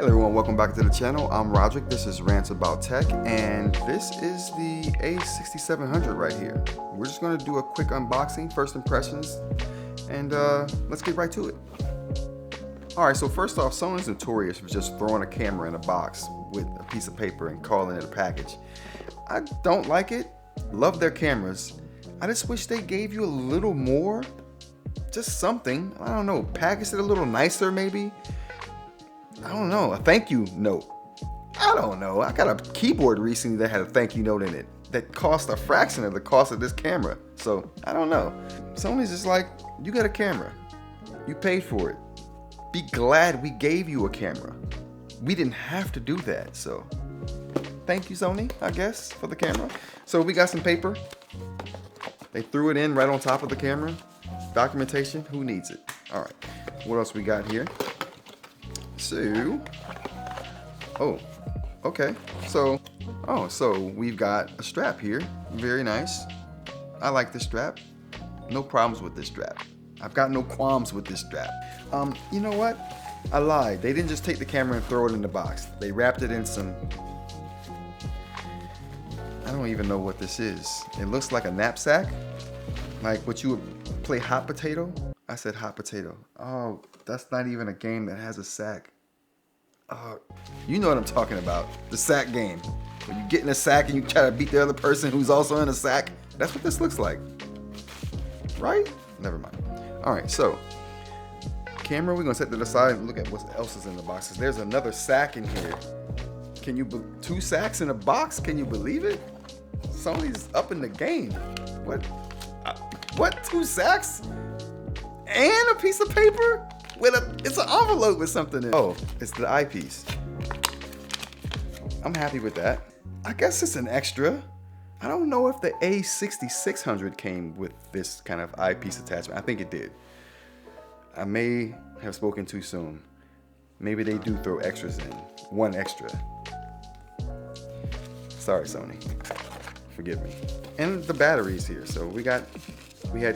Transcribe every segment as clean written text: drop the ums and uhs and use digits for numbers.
Hello everyone, welcome back to the channel. I'm Roderick, this is Rants About Tech, and this is the A6700 right here. We're just going to do a quick unboxing, first impressions, and let's get right to it. Alright, so first off, Sony's notorious for just throwing a camera in a box with a piece of paper and calling it a package. I don't like it, love their cameras. I just wish they gave you a little more, just something, I don't know, package it a little nicer maybe. I don't know, a thank you note. I don't know. I got a keyboard recently that had a thank you note in it that cost a fraction of the cost of this camera. So I don't know. Sony's just like, you got a camera. You paid for it. Be glad we gave you a camera. We didn't have to do that. So thank you, Sony, I guess, for the camera. So we got some paper. They threw it in right on top of the camera. Documentation, who needs it? All right, what else we got here? So, okay. So we've got a strap here. Very nice. I like this strap. No problems with this strap. I've got no qualms with this strap. You know what? I lied. They didn't just take the camera and throw it in the box. They wrapped it in some, I don't even know what this is. It looks like a knapsack. Like what you would play hot potato. I said hot potato. Oh, that's not even a game that has a sack. You know what I'm talking about. The sack game. When you get in a sack and you try to beat the other person who's also in a sack. That's what this looks like. Right? Never mind. Alright, so camera, we're gonna set that aside and look at what else is in the boxes. There's another sack in here. Can you two sacks in a box? Can you believe it? Sony's up in the game. What? 2 sacks? And a piece of paper? It's an envelope with something in it. Oh, it's the eyepiece. I'm happy with that. I guess it's an extra. I don't know if the A6600 came with this kind of eyepiece attachment. I think it did. I may have spoken too soon. Maybe they do throw extras in. One extra. Sorry, Sony. Forgive me. And the batteries here. So we had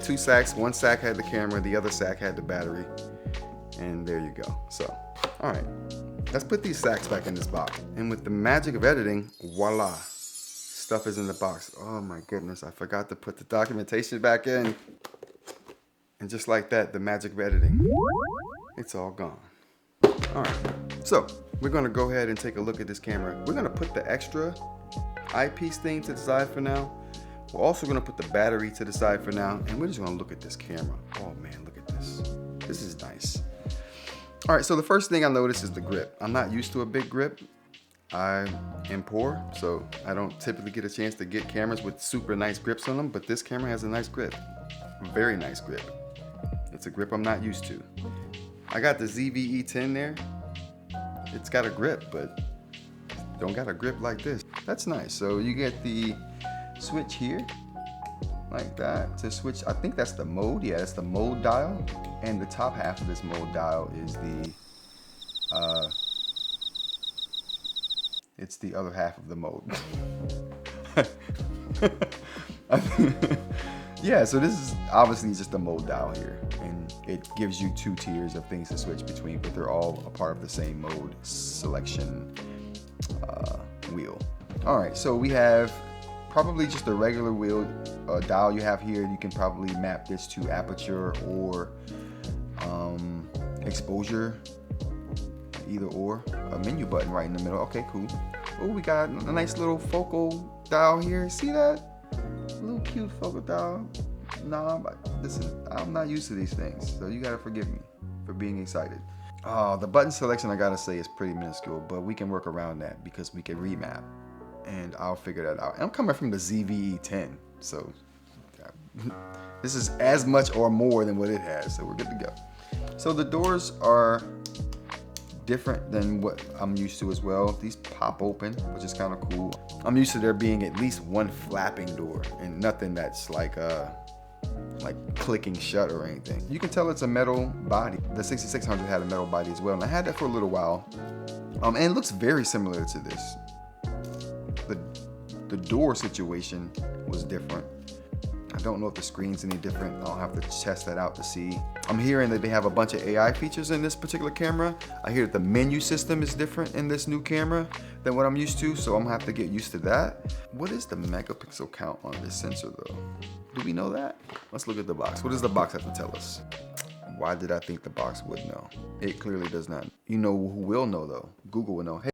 2 sacks. One sack had the camera, the other sack had the battery. And there you go. So, all right, let's put these sacks back in this box. And with the magic of editing, voila, stuff is in the box. Oh my goodness, I forgot to put the documentation back in. And just like that, the magic of editing, it's all gone. All right, so we're gonna go ahead and take a look at this camera. We're gonna put the extra eyepiece thing to the side for now. We're also gonna put the battery to the side for now. And we're just gonna look at this camera. Oh man, look at this. This is nice. All right, so the first thing I noticed is the grip. I'm not used to a big grip. I am poor, so I don't typically get a chance to get cameras with super nice grips on them, but this camera has a nice grip. Very nice grip. It's a grip I'm not used to. I got the ZVE10 there. It's got a grip, but don't got a grip like this. That's nice. So you get the switch here, like that, to switch. I think that's the mode. Yeah, that's the mode dial. And the top half of this mode dial is it's the other half of the mode. Yeah, so this is obviously just the mode dial here. And it gives you 2 tiers of things to switch between, but they're all a part of the same mode selection wheel. All right, so we have probably just a regular wheel dial you have here. You can probably map this to aperture or exposure, either or. A menu button right in the middle. Okay, cool. Oh, we got a nice little focal dial here. See that? A little cute focal dial. Nah, listen, I'm not used to these things, so you gotta forgive me for being excited. The button selection, I gotta say, is pretty minuscule, but we can work around that because we can remap, and I'll figure that out. And I'm coming from the ZVE10, so this is as much or more than what it has, so we're good to go. So the doors are different than what I'm used to as well. These pop open, which is kind of cool. I'm used to there being at least one flapping door and nothing that's like clicking shut or anything. You can tell it's a metal body. The 6600 had a metal body as well, and I had that for a little while. And it looks very similar to this. The door situation was different. I don't know if the screen's any different. I'll have to test that out to see. I'm hearing that they have a bunch of AI features in this particular camera. I hear that the menu system is different in this new camera than what I'm used to, so I'm gonna have to get used to that. What is the megapixel count on this sensor though? Do we know that? Let's look at the box. What does the box have to tell us? Why did I think the box would know? It clearly does not. You know who will know though? Google will know. Hey,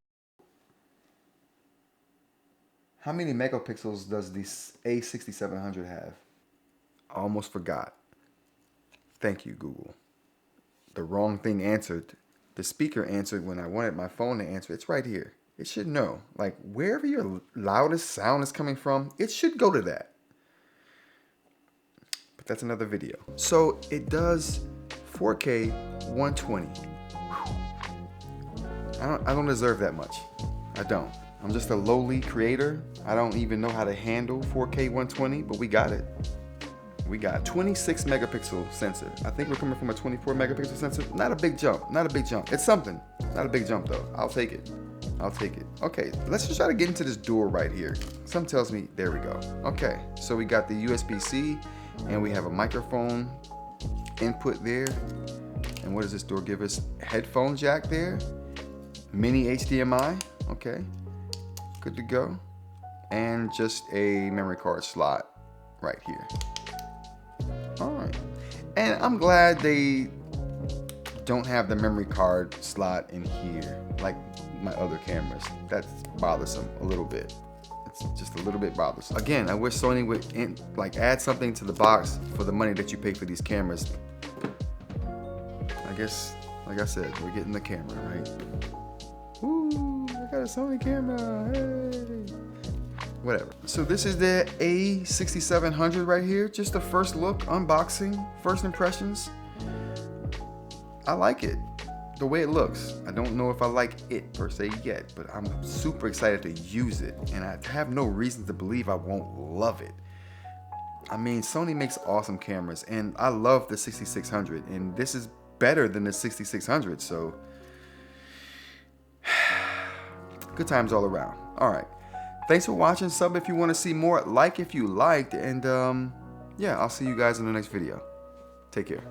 how many megapixels does this A6700 have? I almost forgot. Thank you, Google. The wrong thing answered. The speaker answered when I wanted my phone to answer. It's right here. It should know. Like, wherever your loudest sound is coming from, it should go to that. But that's another video. So it does 4K 120. I don't deserve that much. I don't. I'm just a lowly creator. I don't even know how to handle 4K 120, but we got it. We got 26 megapixel sensor. I think we're coming from a 24 megapixel sensor. Not a big jump, not a big jump. It's something, not a big jump though. I'll take it, I'll take it. Okay, let's just try to get into this door right here. Something tells me, there we go. Okay, so we got the USB-C and we have a microphone input there. And what does this door give us? Headphone jack there, mini HDMI, okay. Good to go. And just a memory card slot right here. All right. And I'm glad they don't have the memory card slot in here like my other cameras. That's bothersome a little bit. It's just a little bit bothersome. Again, I wish Sony would add something to the box for the money that you pay for these cameras. I guess, like I said, we're getting the camera, right? Woo, I got a Sony camera, hey. Whatever. So this is the A6700 right here. Just the first look, unboxing, first impressions. I like it, the way it looks. I don't know if I like it per se yet, but I'm super excited to use it. And I have no reason to believe I won't love it. I mean, Sony makes awesome cameras and I love the 6600 and this is better than the 6600. So good times all around. All right. Thanks for watching. Sub if you want to see more. Like if you liked. And yeah, I'll see you guys in the next video. Take care.